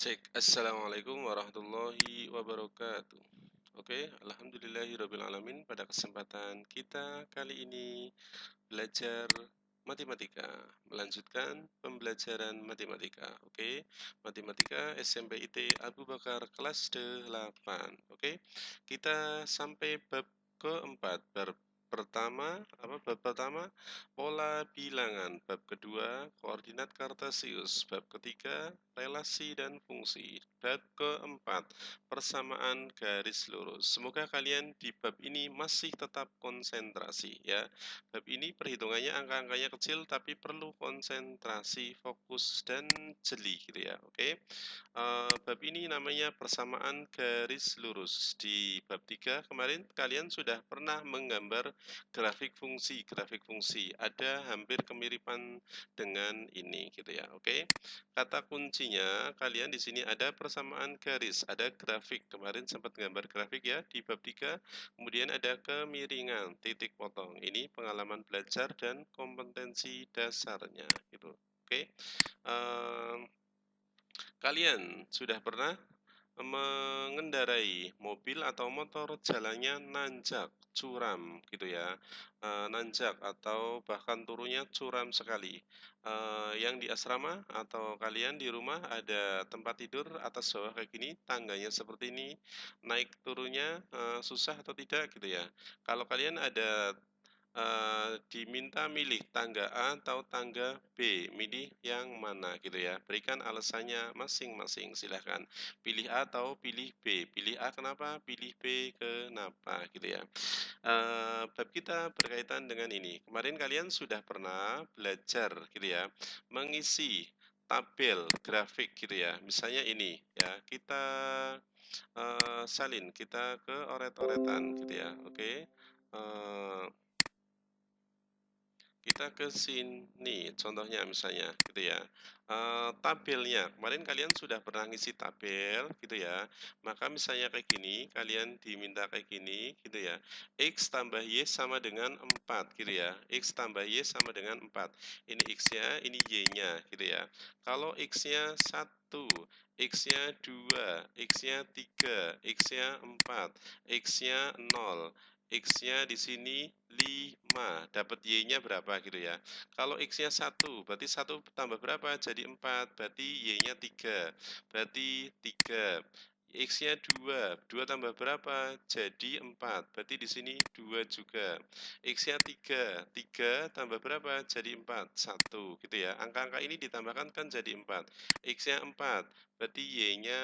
Cek. Assalamualaikum warahmatullahi wabarakatuh. Oke, alhamdulillahirrabbilalamin. Pada kesempatan kita kali ini belajar matematika, melanjutkan pembelajaran matematika. Oke, matematika SMP IT Abu Bakar kelas 8. Oke, kita sampai bab keempat. Bab pertama pola bilangan, bab kedua koordinat kartesius, bab ketiga relasi dan fungsi, bab keempat persamaan garis lurus. Semoga kalian di bab ini masih tetap konsentrasi ya. Bab ini perhitungannya angka-angkanya kecil tapi perlu konsentrasi, fokus dan jeli gitu ya. Oke. Bab ini namanya persamaan garis lurus. Di bab 3 kemarin kalian sudah pernah menggambar grafik fungsi. Ada hampir kemiripan dengan ini gitu ya. Oke. Kata kuncinya kalian di sini ada persamaan garis, ada grafik. Kemarin sempat gambar grafik ya di bab 3. Kemudian ada kemiringan, titik potong. Ini pengalaman belajar dan kompetensi dasarnya gitu. Oke. Ehm, Kalian sudah pernah mengendarai mobil atau motor jalannya nanjak, curam gitu ya, nanjak atau bahkan turunnya curam sekali. Yang di asrama atau kalian di rumah ada tempat tidur atas bawah kayak gini, tangganya seperti ini, naik turunnya susah atau tidak gitu ya. Kalau kalian ada diminta milih tangga A atau tangga B, milih yang mana gitu ya. Berikan alasannya masing-masing, silahkan. Pilih A atau pilih B. Pilih A kenapa, pilih B kenapa gitu ya. Bab kita berkaitan dengan ini. Kemarin kalian sudah pernah belajar gitu ya, mengisi tabel grafik gitu ya. Misalnya ini ya, kita salin, kita ke oret-oretan gitu ya. Oke. Eh, kita ke sini, contohnya misalnya gitu ya. Tabelnya, kemarin kalian sudah pernah ngisi tabel gitu ya. Maka misalnya kayak gini, kalian diminta kayak gini gitu ya. X tambah Y sama dengan 4 gitu ya. X tambah Y sama dengan 4. Ini X-nya, ini Y-nya gitu ya. Kalau X-nya 1, X-nya 2, X-nya 3, X-nya 4, X-nya 0, X-nya di sini 5, dapat Y-nya berapa gitu ya. Kalau X-nya 1, berarti 1 tambah berapa? Jadi 4, berarti Y-nya 3, berarti 3. X-nya 2, 2 tambah berapa? Jadi 4, berarti di sini 2 juga. X-nya 3, 3 tambah berapa? Jadi 4, 1 gitu ya. Angka-angka ini ditambahkan kan jadi 4. X-nya 4, berarti Y-nya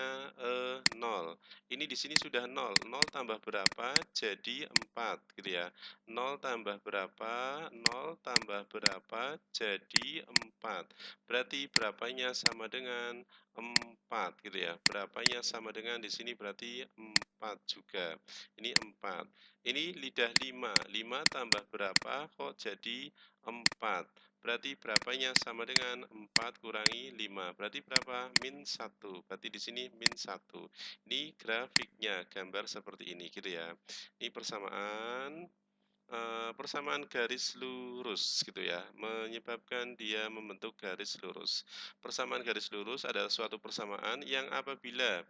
0. Ini di sini sudah 0, 0 tambah berapa? Jadi 4 gitu ya. 0 tambah berapa? 0 tambah berapa? Jadi 4. Berarti berapanya sama dengan 4 gitu ya. Berapanya sama dengan di sini berarti 4 juga. Ini 4. Ini lidah 5. 5 tambah berapa? Kok jadi 4? Berarti berapanya sama dengan 4 kurangi 5. Berarti berapa? Min 1. Berarti di sini min 1. Ini grafiknya, gambar seperti ini gitu ya. Ini persamaan garis lurus gitu ya, menyebabkan dia membentuk garis lurus. Persamaan garis lurus adalah suatu persamaan yang apabila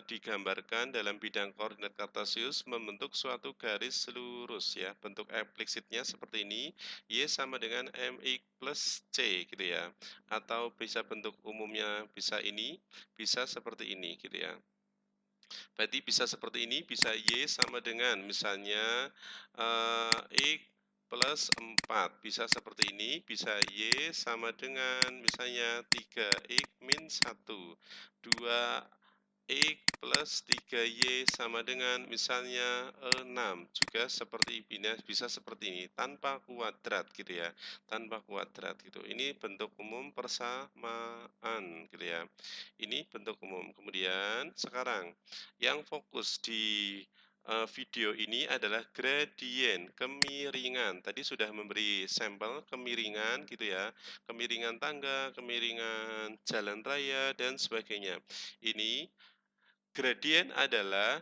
digambarkan dalam bidang koordinat kartesius membentuk suatu garis lurus ya. Bentuk implisitnya seperti ini, Y sama dengan MX plus C gitu ya. Atau bisa bentuk umumnya bisa ini, bisa seperti ini gitu ya. Berarti bisa seperti ini, bisa Y sama dengan misalnya X plus 4. Bisa seperti ini, bisa Y sama dengan misalnya 3X min 1. 2X plus 3Y sama dengan misalnya 6. Juga seperti ini, bisa seperti ini, tanpa kuadrat gitu ya. Tanpa kuadrat gitu. Ini bentuk umum persamaan gitu ya. Ini bentuk umum. Kemudian sekarang yang fokus di video ini adalah gradien kemiringan. Tadi sudah memberi sampel kemiringan gitu ya. Kemiringan tangga, kemiringan jalan raya dan sebagainya. Ini gradien adalah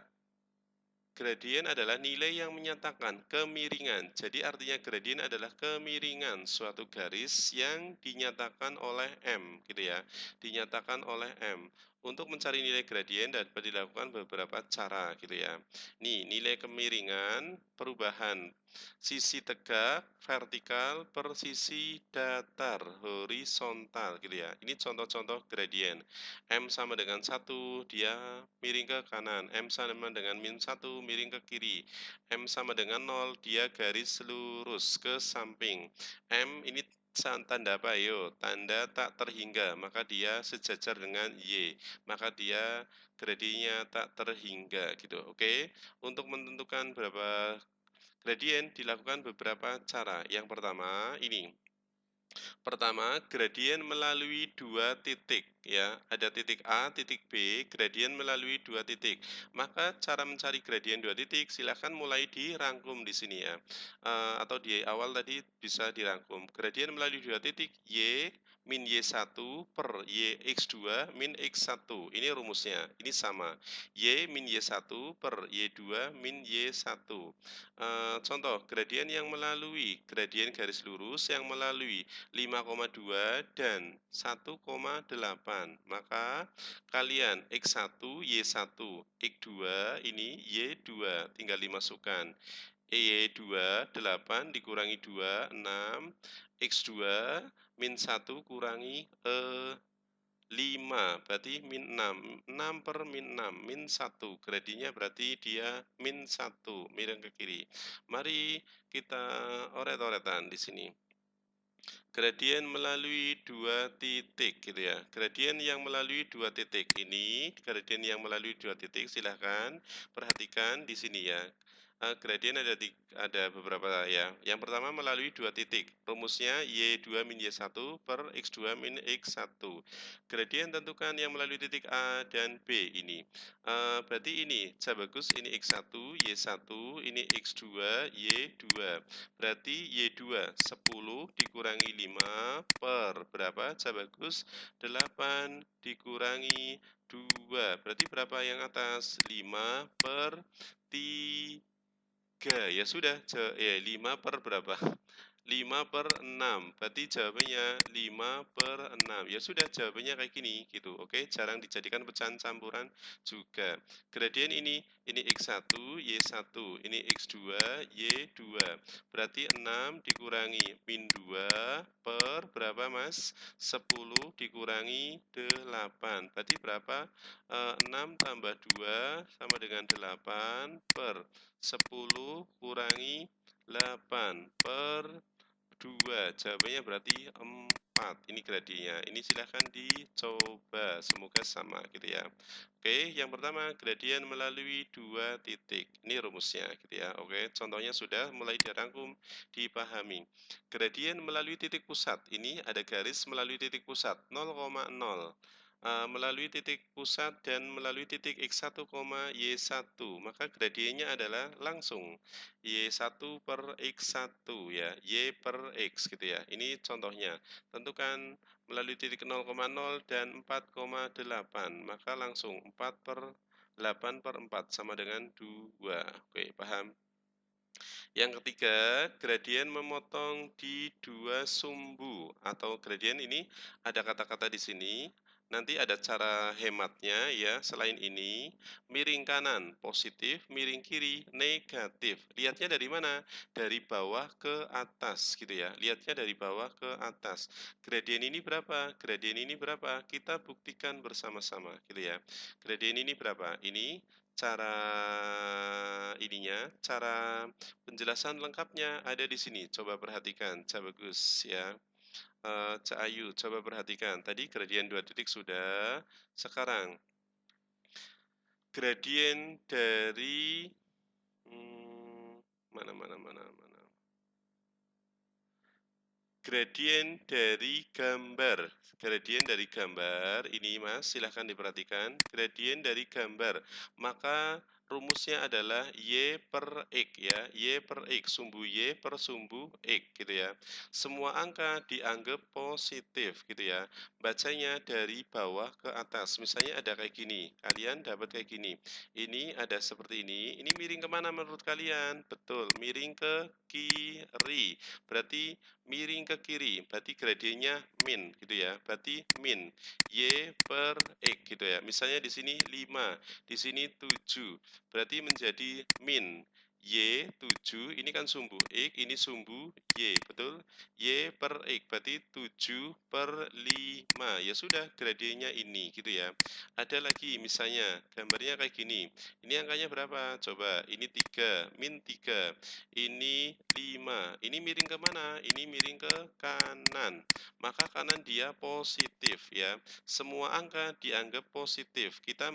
nilai yang menyatakan kemiringan. Jadi artinya gradien adalah kemiringan suatu garis yang dinyatakan oleh M gitu ya. Dinyatakan oleh M. Untuk mencari nilai gradien dapat dilakukan beberapa cara gitu ya. Nih, nilai kemiringan, perubahan sisi tegak, vertikal, per sisi datar, horizontal gitu ya. Ini contoh-contoh gradien. M sama dengan 1, dia miring ke kanan. M sama dengan min 1, miring ke kiri. M sama dengan 0, dia garis lurus ke samping. M ini tanda apa? Yo, tanda tak terhingga, maka dia sejajar dengan Y, maka dia gradiennya tak terhingga gitu. Oke. Untuk menentukan berapa gradien dilakukan beberapa cara. Yang pertama ini. Pertama, gradien melalui dua titik ya. Ada titik A, titik B, gradien melalui dua titik. Maka cara mencari gradien dua titik silakan mulai dirangkum di sini ya. Atau di awal tadi bisa dirangkum. Gradien melalui dua titik Y min Y1 per Y X2 min X1. Ini rumusnya. Ini sama. Y min Y1 per Y2 min Y1. Contoh, gradien yang melalui gradien garis lurus yang melalui 5,2 dan 1,8. Maka kalian X1, Y1, X2 ini Y2 tinggal dimasukkan. Y2 8 dikurangi 2 6, X2 min 1 kurangi 5 berarti min 6. 6 per min 6 min 1. Gradinya berarti dia min 1 miring ke kiri. Mari kita oret-oretan di sini. Gradien melalui dua titik gitu ya. Gradien yang melalui dua titik ini, gradien yang melalui dua titik silahkan perhatikan di sini ya. Gradien ada beberapa ya. Yang pertama melalui dua titik. Rumusnya Y2 min Y1 per X2 min X1. Gradien tentukan yang melalui titik A dan B ini. Berarti ini, bagus ini X1, Y1, ini X2, Y2. Berarti Y2 10 dikurangi 5 per berapa? Bagus 8 dikurangi 2. Berarti berapa yang atas? 5 per 3. Ya sudah, 5 per berapa? 5 per 6. Berarti jawabannya 5 per 6. Ya sudah, jawabannya kayak gini gitu. Oke, jarang dijadikan pecahan campuran juga. Gradien ini X1, Y1, ini X2, Y2. Berarti 6 dikurangi min 2 per berapa, Mas? 10 dikurangi 8. Berarti berapa? 6 tambah 2 sama dengan 8 per 10 kurangi 8 per 2. Jawabannya berarti 4. Ini gradiennya. Ini silahkan dicoba. Semoga sama gitu ya. Oke, yang pertama gradien melalui dua titik. Ini rumusnya gitu ya. Oke, contohnya sudah mulai dirangkum, dipahami. Gradien melalui titik pusat. Ini ada garis melalui titik pusat 0,0. Melalui titik pusat dan melalui titik X1, Y1. Maka gradiennya adalah langsung Y1 per X1 ya, Y per X gitu ya. Ini contohnya. Tentukan melalui titik 0,0 dan 4,8. Maka langsung 4 per 8 per 4 sama dengan 2. Oke, paham? Yang ketiga, gradien memotong di dua sumbu atau gradien ini ada kata-kata di sini. Nanti ada cara hematnya ya. Selain ini, miring kanan positif, miring kiri negatif. Lihatnya dari mana? Dari bawah ke atas gitu ya. Lihatnya dari bawah ke atas. Gradien ini berapa? Gradien ini berapa? Kita buktikan bersama-sama gitu ya. Gradien ini berapa? Ini cara cara penjelasan lengkapnya ada di sini. Coba perhatikan, bagus ya. Cak Ayu, coba perhatikan. Tadi gradien dua titik sudah. Sekarang gradien dari mana mana mana mana. Gradien dari gambar. Gradien dari gambar ini Mas, silahkan diperhatikan. Gradien dari gambar. Maka rumusnya adalah Y per X ya, Y per X, sumbu Y per sumbu X gitu ya. Semua angka dianggap positif gitu ya. Bacanya dari bawah ke atas, misalnya ada kayak gini, kalian dapat kayak gini. Ini ada seperti ini miring kemana menurut kalian? Betul, miring ke kiri, berarti miring ke kiri, berarti gradiennya min gitu ya, berarti min. Y per X gitu ya. Misalnya di sini 5, di sini 7. Berarti menjadi min Y 7, ini kan sumbu X, ini sumbu Y, betul? Y per X, berarti 7 per 5. Ya sudah, gradiennya ini gitu ya. Ada lagi misalnya, gambarnya kayak gini. Ini angkanya berapa? Coba, ini 3, min 3. Ini 5. Ini miring ke mana? Ini miring ke kanan. Maka kanan dia positif ya. Semua angka dianggap positif. Kita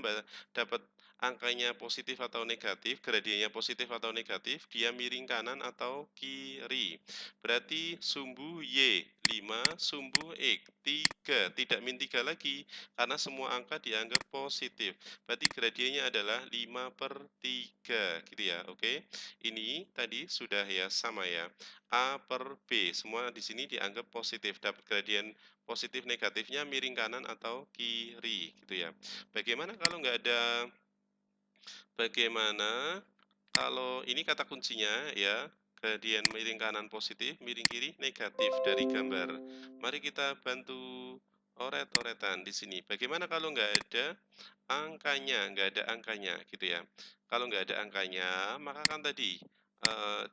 dapat angkanya positif atau negatif, gradiennya positif atau negatif, dia miring kanan atau kiri. Berarti sumbu Y 5, sumbu X 3, tidak min 3 lagi, karena semua angka dianggap positif. Berarti gradiennya adalah 5 per 3, gitu ya, oke. Ini tadi sudah ya, sama ya. A per B, semua di sini dianggap positif, dapat gradien positif negatifnya miring kanan atau kiri, gitu ya. Bagaimana kalau ini kata kuncinya ya, gradien miring kanan positif, miring kiri negatif dari gambar. Mari kita bantu oret-oretan di sini. Bagaimana kalau nggak ada angkanya gitu ya. Kalau nggak ada angkanya, maka kan tadi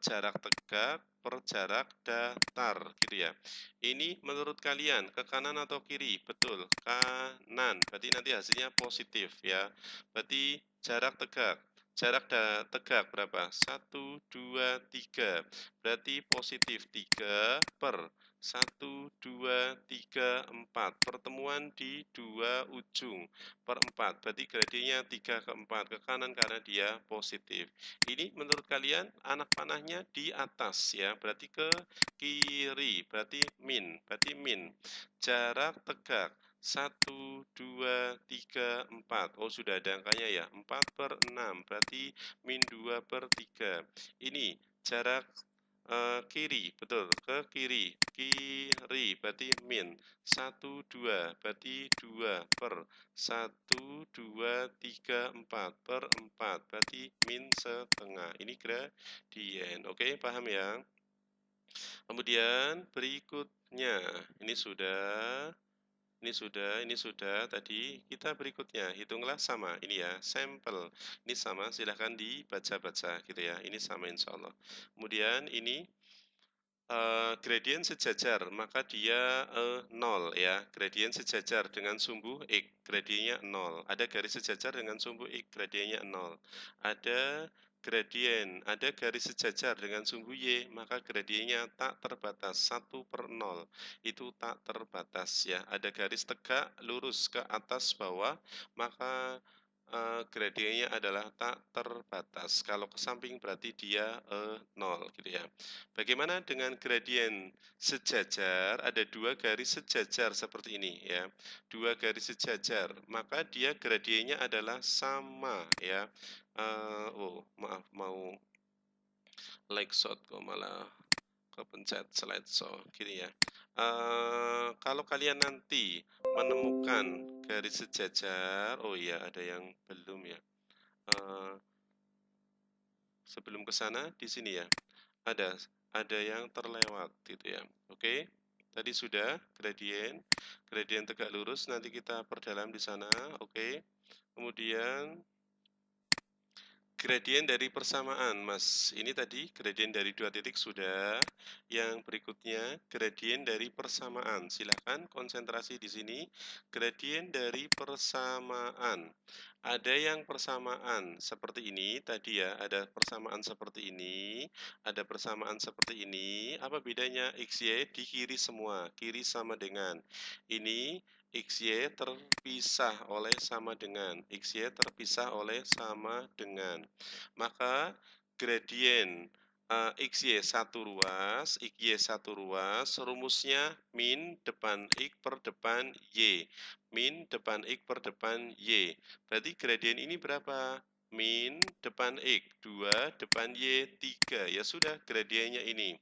jarak tegak per jarak datar gitu ya. Ini menurut kalian ke kanan atau kiri? Betul, kanan. Berarti nanti hasilnya positif ya. Berarti jarak tegak. Tegak berapa? 1, 2, 3. Berarti positif 3 per 1, 2, 3, 4. Pertemuan di dua ujung per 4. Berarti gradiennya 3 ke 4 ke kanan karena dia positif. Ini menurut kalian anak panahnya di atas ya. Berarti ke kiri. Berarti min. Jarak tegak 1, 2, 3, 4. Oh, sudah ada angkanya ya. 4 per 6. Berarti min 2 per 3. Ini jarak kiri, betul, ke kiri. Kiri berarti min. 1, 2, berarti 2 per 1, 2, 3, 4 per 4. Berarti min setengah. Ini gradien. Oke, paham ya? Kemudian berikutnya, ini sudah tadi. Kita berikutnya, hitunglah sama, ini ya, sampel. Ini sama, silahkan dibaca-baca gitu ya, ini sama insya Allah. Kemudian ini gradien sejajar, maka dia 0 ya, gradien sejajar dengan sumbu X, gradiennya 0. Ada garis sejajar dengan sumbu X, gradiennya 0. Ada garis sejajar dengan sumbu Y, maka gradiennya tak terbatas, 1 per 0. Itu tak terbatas ya. Ada garis tegak lurus ke atas bawah, maka gradiennya adalah tak terbatas. Kalau ke samping berarti dia 0 gitu ya. Bagaimana dengan gradien sejajar? Ada dua garis sejajar seperti ini ya. Dua garis sejajar, maka dia gradiennya adalah sama ya. Maaf, mau like shot kok malah kepencet slideshow gini ya. Kalau kalian nanti menemukan garis sejajar, oh iya ada yang belum ya. Eh, Sebelum ke sana di sini ya. Ada ada yang terlewat gitu ya. Oke. Tadi sudah gradien tegak lurus, nanti kita perdalam di sana, oke. Kemudian gradien dari persamaan, Mas. Ini tadi gradien dari dua titik sudah. Yang berikutnya gradien dari persamaan. Silakan konsentrasi di sini. Gradien dari persamaan. Ada yang persamaan seperti ini tadi ya, ada persamaan seperti ini, ada persamaan seperti ini. Apa bedanya? XY di kiri semua, kiri sama dengan. Ini XY terpisah oleh sama dengan. XY terpisah oleh sama dengan. Maka gradien XY satu ruas, rumusnya min depan X per depan Y. Min depan X per depan Y. Berarti gradien ini berapa? min depan X, 2 depan Y, 3. Ya sudah, gradiennya ini.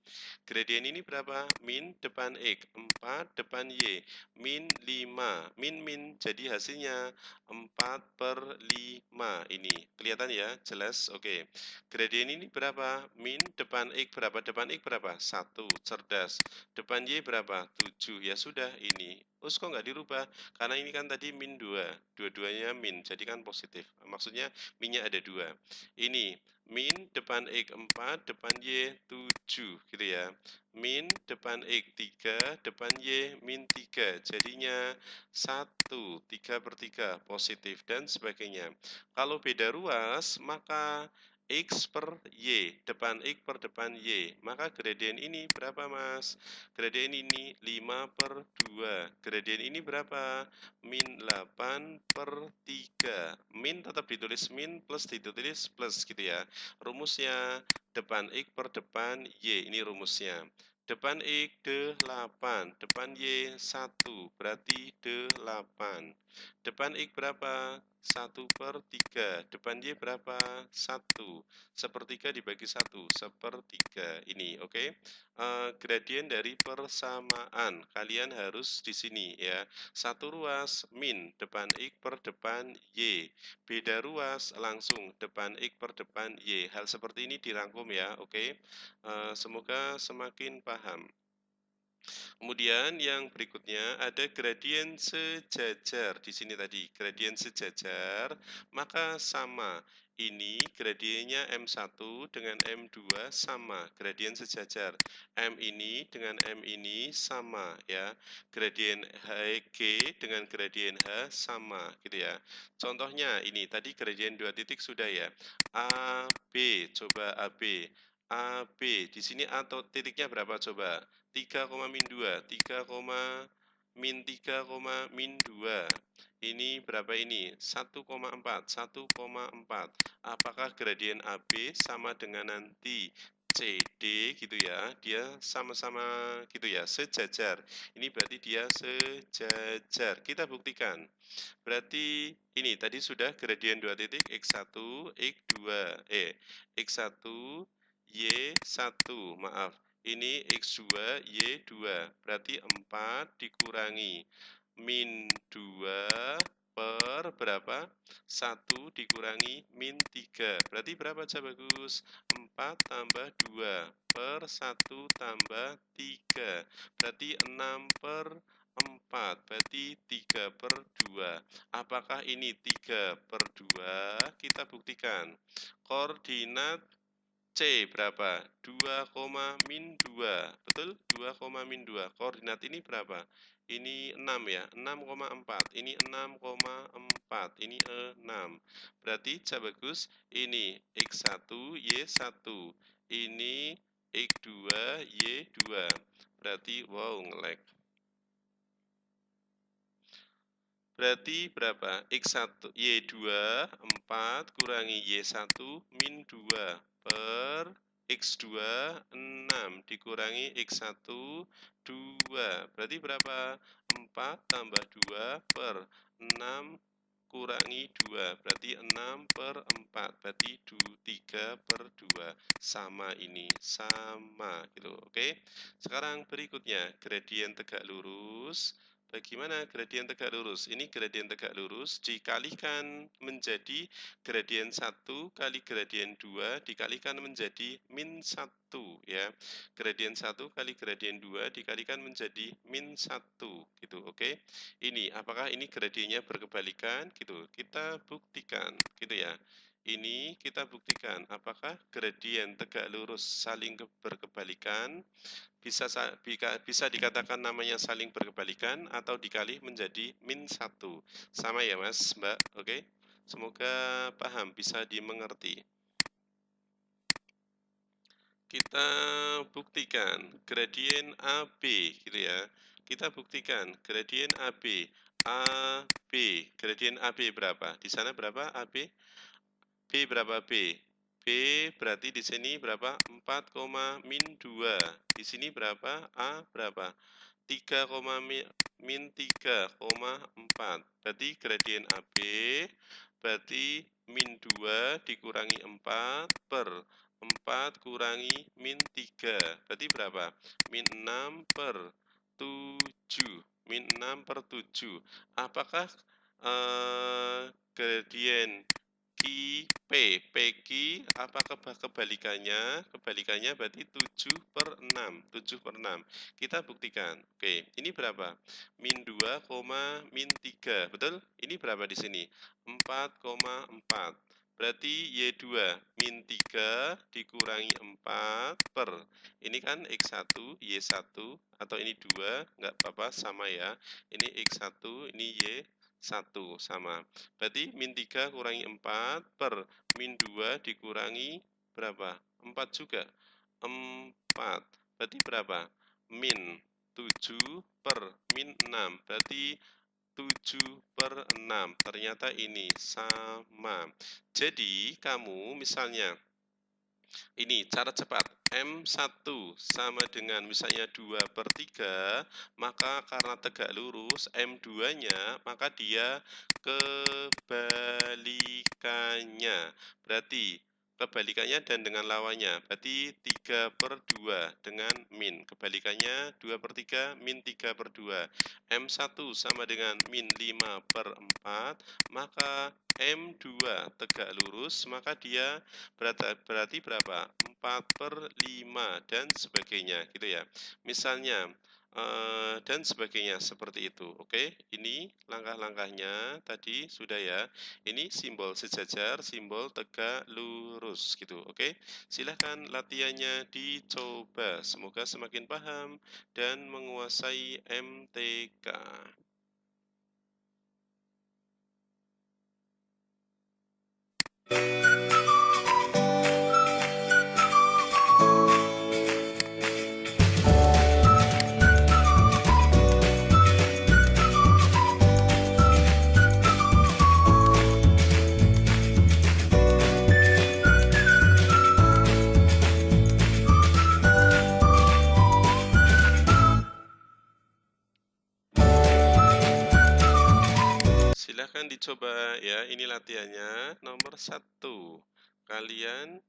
Gradien ini berapa? Min depan X, 4 depan Y, min 5. Min, jadi hasilnya 4/5. Ini, kelihatan ya? Jelas? Oke. Gradien ini berapa? Min depan X berapa? Depan X berapa? 1, cerdas. Depan Y berapa? 7. Ya sudah, ini. Terus kok nggak dirubah? Karena ini kan tadi min 2. Dua-duanya min, jadi kan positif. Maksudnya minnya ada 2. Ini min depan X 4, depan Y 7 gitu ya. Min depan X 3, depan Y min 3. Jadinya 1, 3/3 positif dan sebagainya. Kalau beda ruas, maka X per Y, depan X per depan Y. Maka gradien ini berapa, Mas? Gradien ini 5/2. Gradien ini berapa? Min 8/3. Min tetap ditulis min, plus ditulis plus gitu ya. Rumusnya depan X per depan Y. Ini rumusnya. Depan X 8, depan Y 1, berarti 8. Depan X berapa? 1/3. Depan Y berapa? 1. Sepertiga dibagi 1, 1/3. Ini, oke? Gradien dari persamaan. Kalian harus di sini ya. Satu ruas min depan X per depan Y. Beda ruas langsung depan X per depan Y. Hal seperti ini dirangkum ya, oke? Semoga semakin paham. Kemudian yang berikutnya ada gradien sejajar. Di sini tadi gradien sejajar, maka sama. Ini gradiennya M1 dengan M2 sama, gradien sejajar. M ini dengan M ini sama ya. Gradien HG dengan gradien H sama gitu ya. Contohnya ini tadi gradien 2 titik sudah ya. AB, coba AB. AB, di sini A titiknya berapa coba? 3, min 2, 3, min 3, min 2. Ini berapa ini? 1,4, 1,4. Apakah gradien AB sama dengan nanti CD gitu ya? Dia sama-sama gitu ya, sejajar. Ini berarti dia sejajar. Kita buktikan. Berarti ini tadi sudah gradien 2 titik X1, X2, X1, Y1, maaf. Ini X2, Y2. Berarti 4 dikurangi min 2 per berapa? 1 dikurangi min 3. Berarti berapa, Bagus? 4 tambah 2 per 1 tambah 3. Berarti 6/4. Berarti 3/2. Apakah ini 3/2? Kita buktikan. Koordinat C berapa? 2, min 2. Betul? 2, min 2. Koordinat ini berapa? Ini 6 ya. 6,4. Ini 6,4. Ini 6. Berarti Bagus ini X1, Y1. Ini X2, Y2. Berarti wow, nge-lag. Berarti berapa? X1, Y2, 4 kurangi Y1, min 2 per X2, 6 dikurangi X1, 2. Berarti berapa? 4 tambah 2 per 6 kurangi 2. Berarti 6/4. Berarti 3/2. Sama ini, sama gitu. Oke. Sekarang berikutnya, gradien tegak lurus. Bagaimana gradien tegak lurus? Ini gradien tegak lurus dikalikan menjadi gradien 1 kali gradien 2 dikalikan menjadi min 1 ya. Gradien 1 kali gradien 2 dikalikan menjadi min 1 gitu, oke. Ini apakah ini gradiennya berkebalikan gitu? Kita buktikan gitu ya. Ini kita buktikan apakah gradien tegak lurus saling berkebalikan. Bisa dikatakan namanya saling berkebalikan atau dikali menjadi min 1. Sama ya Mas, Mbak, oke? Semoga paham, bisa dimengerti. Kita buktikan gradien AB gitu ya. Kita buktikan gradien AB. AB, gradien AB berapa? Di sana berapa AB? B berapa B? B berarti di sini berapa? 4, min 2. Di sini berapa? A berapa? 3, min 3,4. Berarti gradien AB berarti min 2 dikurangi 4 per 4 kurangi min 3. Berarti berapa? Min 6 per 7. Min 6 per 7. Apakah gradien PQ apa kebalikannya? Kebalikannya berarti 7 per 6. 7 per 6. Kita buktikan. Oke, ini berapa? Min 2, min 3. Betul? Ini berapa di sini? 4,4. Berarti Y2 min 3 dikurangi 4 per. Ini kan X1, Y1, atau ini 2, nggak apa-apa, sama ya. Ini X1, ini Y1, sama. Berarti min 3 kurangi 4 per min 2 dikurangi berapa? 4 juga. 4. Berarti berapa? Min 7 per min 6. Berarti 7 per 6. Ternyata ini sama. Jadi, kamu misalnya, ini cara cepat. M1 sama dengan misalnya 2 per 3, maka karena tegak lurus, M2-nya, maka dia kebalikannya. Berarti kebalikannya dan dengan lawannya. Berarti 3 per 2 dengan min. Kebalikannya 2 per 3, min 3 per 2. M1 sama dengan min 5 per 4, maka M2 tegak lurus, maka dia berarti berapa? 4 per 5 dan sebagainya gitu ya. Misalnya dan sebagainya seperti itu. Oke, ini langkah-langkahnya tadi sudah ya. Ini simbol sejajar, simbol tegak lurus gitu. Oke, silahkan latihannya dicoba. Semoga semakin paham dan menguasai MTK. Silahkan dicoba ya, ini latihannya nomor 1. Kalian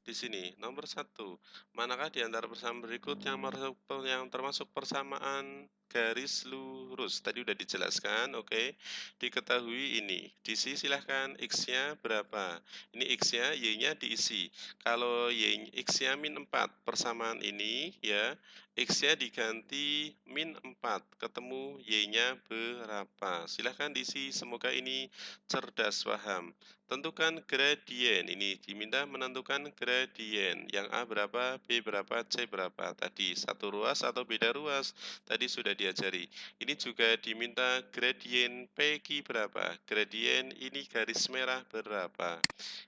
di sini nomor 1. Manakah di antara persamaan berikut yang termasuk persamaan garis lurus? Tadi udah dijelaskan, oke. Diketahui ini. Diisi silahkan X-nya berapa. Ini X-nya, Y-nya diisi. Kalau X-nya min 4, persamaan ini ya, X-nya diganti min 4, ketemu Y-nya berapa. Silahkan diisi, semoga ini cerdas paham. Tentukan gradien, ini diminta menentukan gradien. Yang A berapa, B berapa, C berapa. Tadi satu ruas atau beda ruas, tadi sudah diajari. Ini juga diminta gradien PQ berapa. Gradien ini garis merah berapa.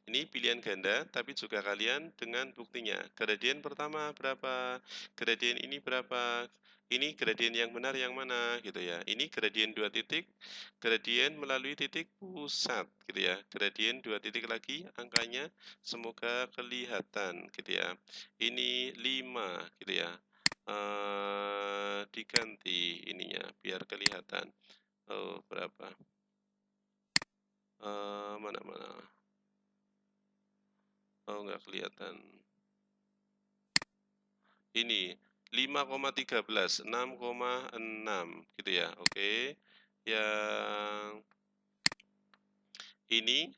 Ini pilihan ganda, tapi juga kalian dengan buktinya. Gradien pertama berapa, gradien ini berapa, ini gradien yang benar yang mana gitu ya. Ini gradien 2 titik, gradien melalui titik pusat gitu ya. Gradien 2 titik lagi angkanya, semoga kelihatan gitu ya. Ini 5 gitu ya. Diganti ininya biar kelihatan. Oh, berapa? Mana? Oh, nggak kelihatan. Ini 5,13, 6,6 gitu ya. Oke. Yang ini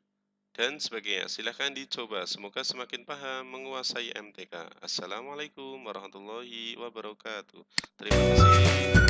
dan sebagainya. Silahkan dicoba. Semoga semakin paham menguasai MTK. Assalamualaikum warahmatullahi wabarakatuh. Terima kasih.